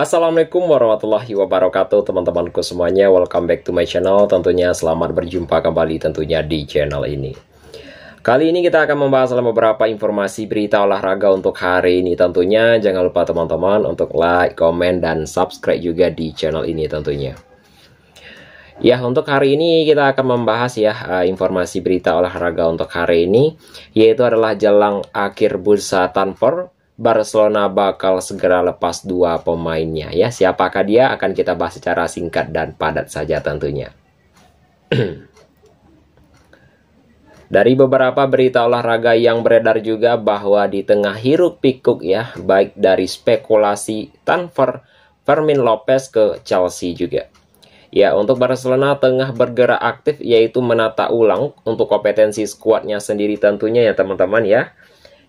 Assalamualaikum warahmatullahi wabarakatuh teman-temanku semuanya. Welcome back to my channel. Tentunya selamat berjumpa kembali tentunya di channel ini. Kali ini kita akan membahas beberapa informasi berita olahraga untuk hari ini. Tentunya jangan lupa teman-teman untuk like, komen, dan subscribe juga di channel ini tentunya. Ya, untuk hari ini kita akan membahas informasi berita olahraga untuk hari ini, yaitu adalah jelang akhir bursa transfer. Barcelona bakal segera lepas dua pemainnya ya. Siapakah dia? Akan kita bahas secara singkat dan padat saja tentunya. Dari beberapa berita olahraga yang beredar juga bahwa di tengah hiruk pikuk ya, baik dari spekulasi transfer Fermin Lopez ke Chelsea juga. Ya, untuk Barcelona tengah bergerak aktif yaitu menata ulang untuk kompetensi skuadnya sendiri tentunya ya teman-teman ya.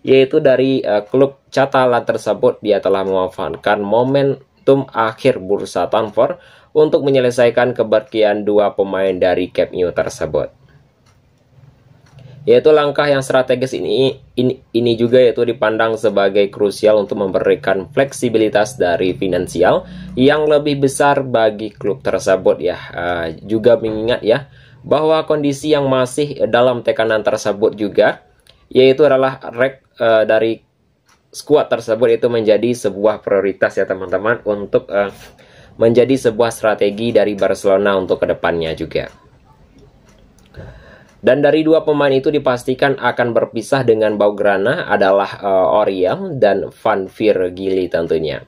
Yaitu dari klub Catalan tersebut, dia telah memanfaatkan momentum akhir bursa transfer untuk menyelesaikan kepergian dua pemain dari Camp Nou tersebut. Yaitu langkah yang strategis ini juga yaitu dipandang sebagai krusial untuk memberikan fleksibilitas dari finansial yang lebih besar bagi klub tersebut ya. Juga mengingat ya bahwa kondisi yang masih dalam tekanan tersebut juga, yaitu adalah dari skuad tersebut itu menjadi sebuah prioritas ya teman-teman untuk menjadi sebuah strategi dari Barcelona untuk kedepannya juga. Dan dari dua pemain itu dipastikan akan berpisah dengan Blaugrana adalah Oriol dan Van Virgili tentunya.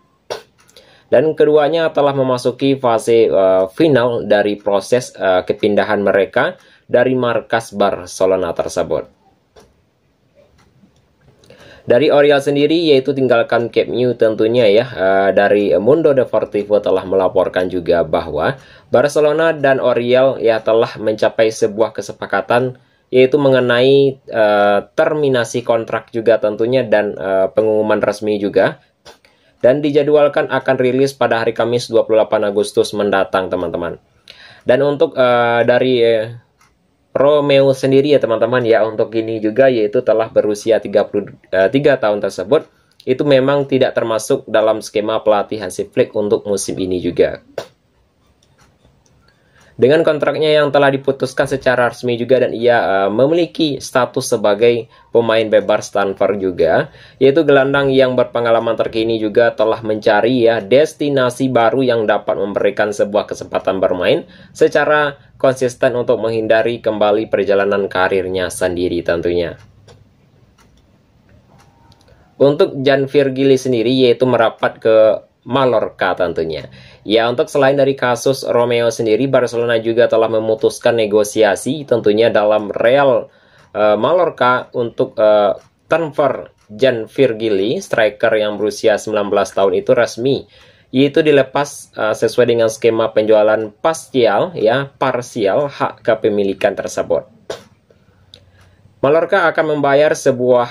Dan keduanya telah memasuki fase final dari proses kepindahan mereka dari markas Barcelona tersebut. Dari Oriol sendiri yaitu tinggalkan Camp Nou tentunya ya. Dari Mundo Deportivo telah melaporkan juga bahwa Barcelona dan Oriol ya telah mencapai sebuah kesepakatan yaitu mengenai terminasi kontrak juga tentunya dan pengumuman resmi juga. Dan dijadwalkan akan rilis pada hari Kamis 28 Agustus mendatang teman-teman. Dan untuk dari Romeo sendiri ya teman-teman ya, untuk ini juga yaitu telah berusia 33 tahun tersebut itu memang tidak termasuk dalam skema pelatih Hansi Flick untuk musim ini juga. Dengan kontraknya yang telah diputuskan secara resmi juga dan ia memiliki status sebagai pemain bebas transfer juga, yaitu gelandang yang berpengalaman terkini juga telah mencari ya destinasi baru yang dapat memberikan sebuah kesempatan bermain secara konsisten untuk menghindari kembali perjalanan karirnya sendiri tentunya. Untuk Van Virgili sendiri yaitu merapat ke Mallorca tentunya. Ya, untuk selain dari kasus Romeo sendiri, Barcelona juga telah memutuskan negosiasi tentunya dalam Real Mallorca untuk transfer Van Virgili, striker yang berusia 19 tahun itu resmi, yaitu dilepas sesuai dengan skema penjualan parsial hak kepemilikan tersebut. Mallorca akan membayar sebuah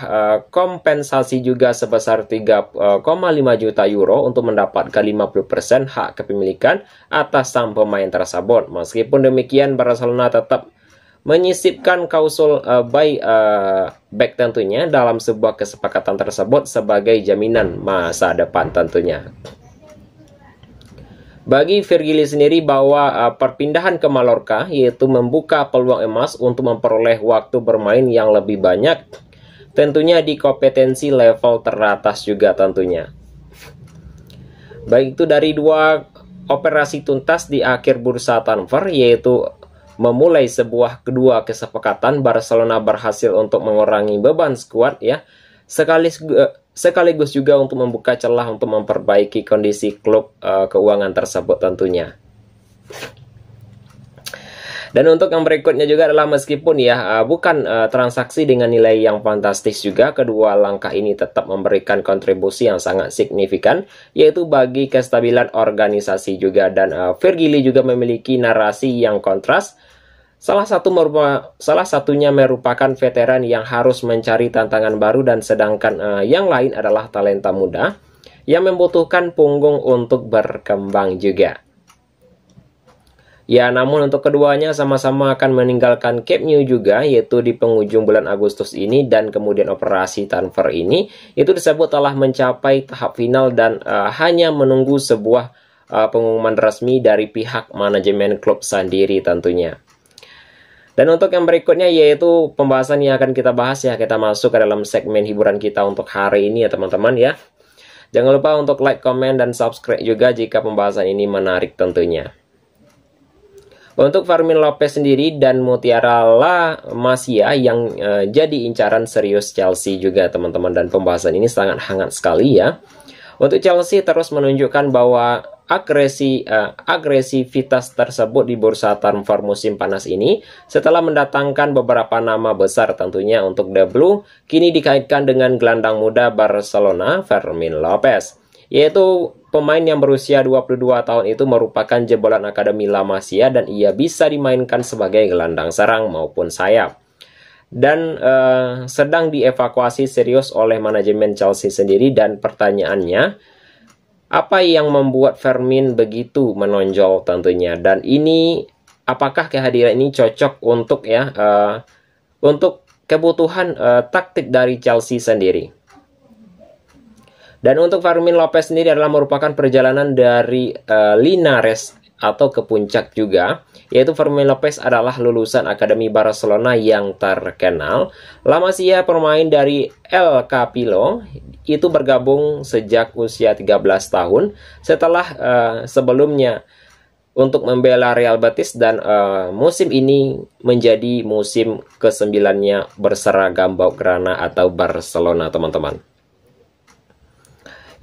kompensasi juga sebesar 3,5 juta euro untuk mendapatkan 50% hak kepemilikan atas sang pemain tersebut. Meskipun demikian, Barcelona tetap menyisipkan klausul back tentunya dalam sebuah kesepakatan tersebut sebagai jaminan masa depan tentunya. Bagi Virgili sendiri bahwa perpindahan ke Mallorca yaitu membuka peluang emas untuk memperoleh waktu bermain yang lebih banyak tentunya di kompetensi level teratas juga tentunya. Baik itu dari dua operasi tuntas di akhir bursa transfer yaitu memulai sebuah kedua kesepakatan, Barcelona berhasil untuk mengurangi beban skuad ya. Sekaligus juga untuk membuka celah untuk memperbaiki kondisi klub keuangan tersebut tentunya. Dan untuk yang berikutnya juga adalah meskipun ya bukan transaksi dengan nilai yang fantastis juga, kedua langkah ini tetap memberikan kontribusi yang sangat signifikan yaitu bagi kestabilan organisasi juga. Dan Virgili juga memiliki narasi yang kontras. Salah satunya merupakan veteran yang harus mencari tantangan baru dan sedangkan yang lain adalah talenta muda yang membutuhkan punggung untuk berkembang juga. Ya, namun untuk keduanya sama-sama akan meninggalkan Camp Nou juga, yaitu di penghujung bulan Agustus ini, dan kemudian operasi transfer ini itu disebut telah mencapai tahap final dan hanya menunggu sebuah pengumuman resmi dari pihak manajemen klub sendiri tentunya. Dan untuk yang berikutnya yaitu pembahasan yang akan kita bahas ya, kita masuk ke dalam segmen hiburan kita untuk hari ini ya teman-teman ya. Jangan lupa untuk like, comment, dan subscribe juga jika pembahasan ini menarik tentunya. Untuk Fermin Lopez sendiri dan Mutiara La Masia yang jadi incaran serius Chelsea juga teman-teman, dan pembahasan ini sangat hangat sekali ya. Untuk Chelsea terus menunjukkan bahwa agresivitas tersebut di bursa transfer musim panas ini setelah mendatangkan beberapa nama besar tentunya. Untuk The Blue kini dikaitkan dengan gelandang muda Barcelona Fermin Lopez, yaitu pemain yang berusia 22 tahun itu merupakan jebolan Akademi La Masia dan ia bisa dimainkan sebagai gelandang serang maupun sayap. Dan sedang dievakuasi serius oleh manajemen Chelsea sendiri, dan pertanyaannya, apa yang membuat Fermin begitu menonjol tentunya? Dan ini, apakah kehadiran ini cocok untuk untuk kebutuhan taktik dari Chelsea sendiri? Dan untuk Fermin Lopez sendiri adalah merupakan perjalanan dari Linares atau ke puncak juga, yaitu Fermin Lopez adalah lulusan Akademi Barcelona yang terkenal. La Masia pemain dari El Capillo itu bergabung sejak usia 13 tahun setelah sebelumnya untuk membela Real Betis, dan musim ini menjadi musim ke-9-nya berseragam Blaugrana atau Barcelona teman-teman.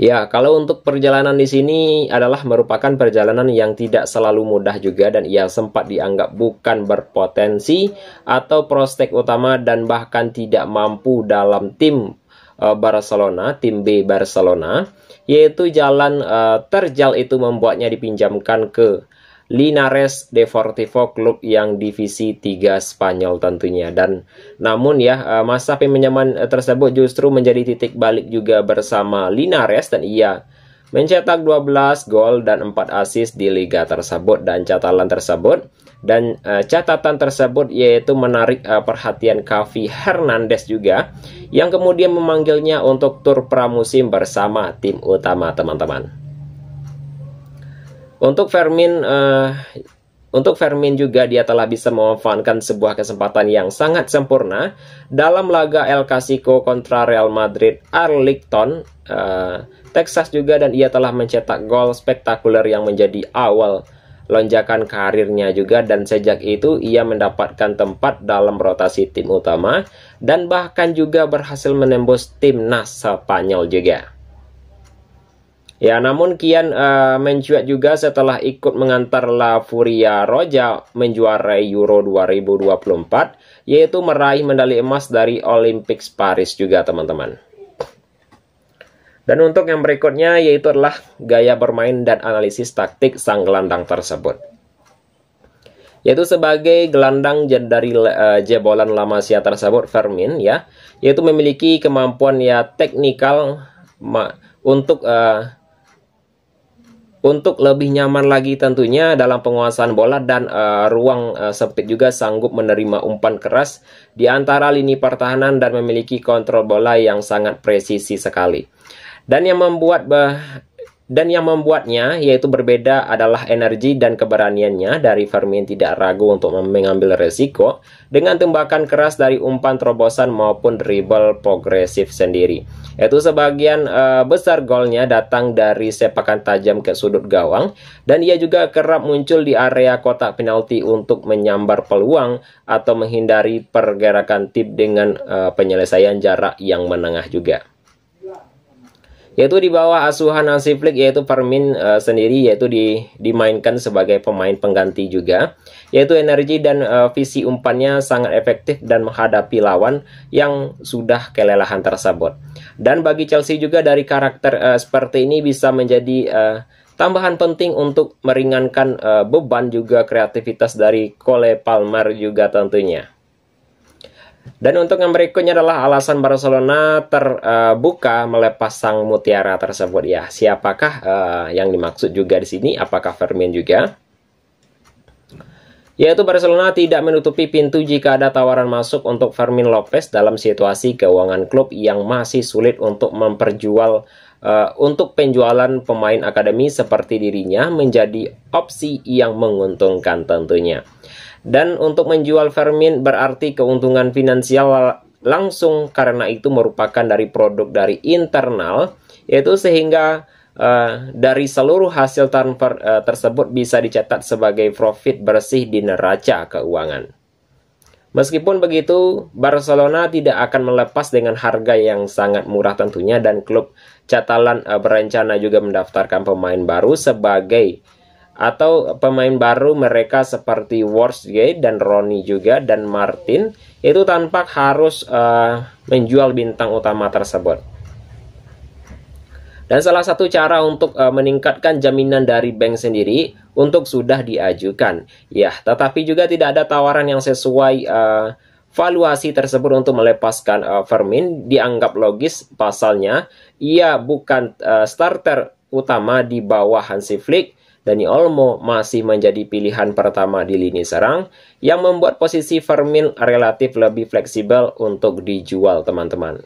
Ya, kalau untuk perjalanan di sini adalah merupakan perjalanan yang tidak selalu mudah juga, dan ia sempat dianggap bukan berpotensi atau prospek utama dan bahkan tidak mampu dalam tim Barcelona, tim B Barcelona, yaitu jalan terjal itu membuatnya dipinjamkan ke Linares Deportivo, klub yang divisi 3 Spanyol tentunya. Dan namun ya, masa pinjaman tersebut justru menjadi titik balik juga bersama Linares, dan ia mencetak 12 gol dan 4 assist di liga tersebut. Dan catatan tersebut yaitu menarik perhatian Xavi Hernandez juga, yang kemudian memanggilnya untuk tur pramusim bersama tim utama teman-teman. Untuk Fermin juga dia telah bisa memanfaatkan sebuah kesempatan yang sangat sempurna dalam laga El Clasico kontra Real Madrid Arlington, Texas juga, dan ia telah mencetak gol spektakuler yang menjadi awal lonjakan karirnya juga, dan sejak itu ia mendapatkan tempat dalam rotasi tim utama dan bahkan juga berhasil menembus timnas Spanyol juga. Ya, namun kian mencuat juga setelah ikut mengantar La Furia Roja menjuarai Euro 2024, yaitu meraih medali emas dari Olympics Paris juga teman-teman. Dan untuk yang berikutnya yaitu adalah gaya bermain dan analisis taktik sang gelandang tersebut. Yaitu sebagai gelandang dari jebolan La Masia tersebut, Fermin ya, yaitu memiliki kemampuan ya teknikal untuk lebih nyaman lagi tentunya dalam penguasaan bola, dan ruang sempit juga sanggup menerima umpan keras di antara lini pertahanan dan memiliki kontrol bola yang sangat presisi sekali. Dan yang membuatnya yaitu berbeda adalah energi dan keberaniannya. Dari Fermin tidak ragu untuk mengambil resiko dengan tembakan keras dari umpan terobosan maupun dribble progresif sendiri. Yaitu sebagian besar golnya datang dari sepakan tajam ke sudut gawang, dan ia juga kerap muncul di area kotak penalti untuk menyambar peluang atau menghindari pergerakan tim dengan penyelesaian jarak yang menengah juga. Yaitu di bawah asuhan Hansi Flick, yaitu Fermin sendiri yaitu dimainkan sebagai pemain pengganti juga, yaitu energi dan visi umpannya sangat efektif dan menghadapi lawan yang sudah kelelahan tersebut. Dan bagi Chelsea juga dari karakter seperti ini bisa menjadi tambahan penting untuk meringankan beban juga kreativitas dari Cole Palmer juga tentunya. Dan untuk yang berikutnya adalah alasan Barcelona terbuka melepas sang mutiara tersebut ya. Siapakah yang dimaksud juga di sini? Apakah Fermin juga? yaitu Barcelona tidak menutupi pintu jika ada tawaran masuk untuk Fermin Lopez dalam situasi keuangan klub yang masih sulit untuk untuk penjualan pemain akademi seperti dirinya menjadi opsi yang menguntungkan tentunya. Dan untuk menjual Fermin berarti keuntungan finansial langsung, karena itu merupakan dari produk dari internal, yaitu sehingga dari seluruh hasil transfer tersebut bisa dicatat sebagai profit bersih di neraca keuangan. Meskipun begitu, Barcelona tidak akan melepas dengan harga yang sangat murah tentunya, dan klub Catalan berencana juga mendaftarkan pemain baru pemain baru mereka seperti Wolfsgate dan Ronny juga dan Martin, itu tanpa harus menjual bintang utama tersebut. Dan salah satu cara untuk meningkatkan jaminan dari bank sendiri untuk sudah diajukan. Ya, tetapi juga tidak ada tawaran yang sesuai valuasi tersebut untuk melepaskan Fermin. Dianggap logis pasalnya ia bukan starter utama di bawah Hansi Flick. Dani Olmo masih menjadi pilihan pertama di lini serang yang membuat posisi Fermin relatif lebih fleksibel untuk dijual, teman-teman.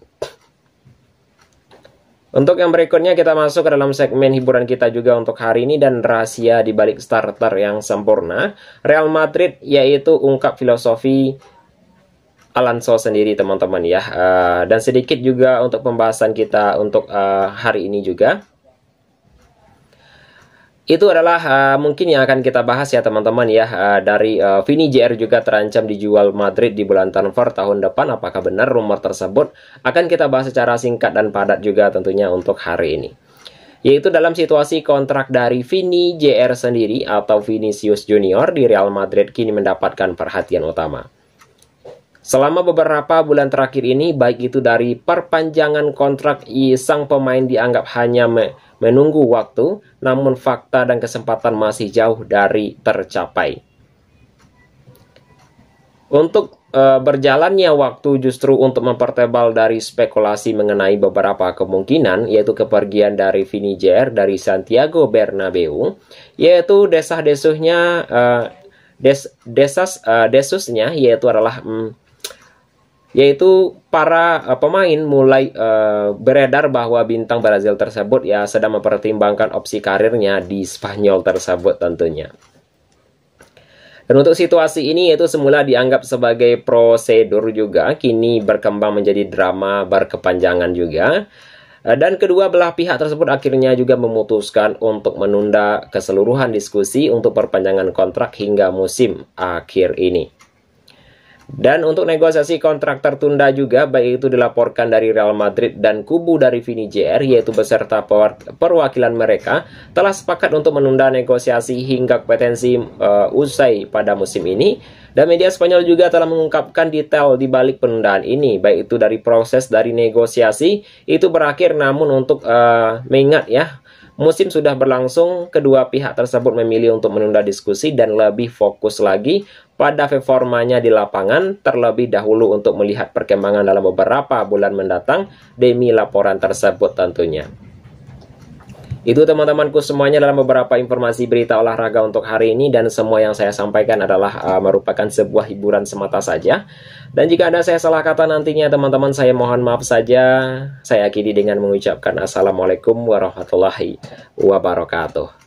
Untuk yang berikutnya kita masuk ke dalam segmen hiburan kita juga untuk hari ini, dan rahasia di balik starter yang sempurna Real Madrid, yaitu ungkap filosofi Alonso sendiri, teman-teman ya. Dan sedikit juga untuk pembahasan kita untuk hari ini juga. Itu adalah mungkin yang akan kita bahas ya teman-teman ya, dari Vini JR juga terancam dijual Madrid di bulan transfer tahun depan. Apakah benar rumor tersebut? Akan kita bahas secara singkat dan padat juga tentunya untuk hari ini. Yaitu dalam situasi kontrak dari Vini JR sendiri atau Vinicius Junior di Real Madrid kini mendapatkan perhatian utama. Selama beberapa bulan terakhir ini, baik itu dari perpanjangan kontrak, sang pemain dianggap hanya menunggu waktu, namun fakta dan kesempatan masih jauh dari tercapai. Untuk berjalannya waktu justru untuk mempertebal dari spekulasi mengenai beberapa kemungkinan, yaitu kepergian dari Vini JR dari Santiago Bernabeu, yaitu desusnya yaitu adalah yaitu para pemain mulai beredar bahwa bintang Brazil tersebut ya sedang mempertimbangkan opsi karirnya di Spanyol tersebut tentunya. Dan untuk situasi ini yaitu semula dianggap sebagai prosedur juga, kini berkembang menjadi drama berkepanjangan juga. Dan kedua belah pihak tersebut akhirnya juga memutuskan untuk menunda keseluruhan diskusi untuk perpanjangan kontrak hingga musim akhir ini. Dan untuk negosiasi kontrak tertunda juga, baik itu dilaporkan dari Real Madrid dan kubu dari Vini JR, yaitu beserta perwakilan mereka telah sepakat untuk menunda negosiasi hingga kompetensi usai pada musim ini. Dan media Spanyol juga telah mengungkapkan detail di balik penundaan ini, baik itu dari proses dari negosiasi itu berakhir, namun untuk mengingat ya, musim sudah berlangsung, kedua pihak tersebut memilih untuk menunda diskusi dan lebih fokus lagi pada performanya di lapangan terlebih dahulu untuk melihat perkembangan dalam beberapa bulan mendatang demi laporan tersebut tentunya. Itu teman-temanku semuanya dalam beberapa informasi berita olahraga untuk hari ini, dan semua yang saya sampaikan adalah merupakan sebuah hiburan semata saja. Dan jika ada saya salah kata nantinya teman-teman, saya mohon maaf saja. Saya akhiri dengan mengucapkan Assalamualaikum warahmatullahi wabarakatuh.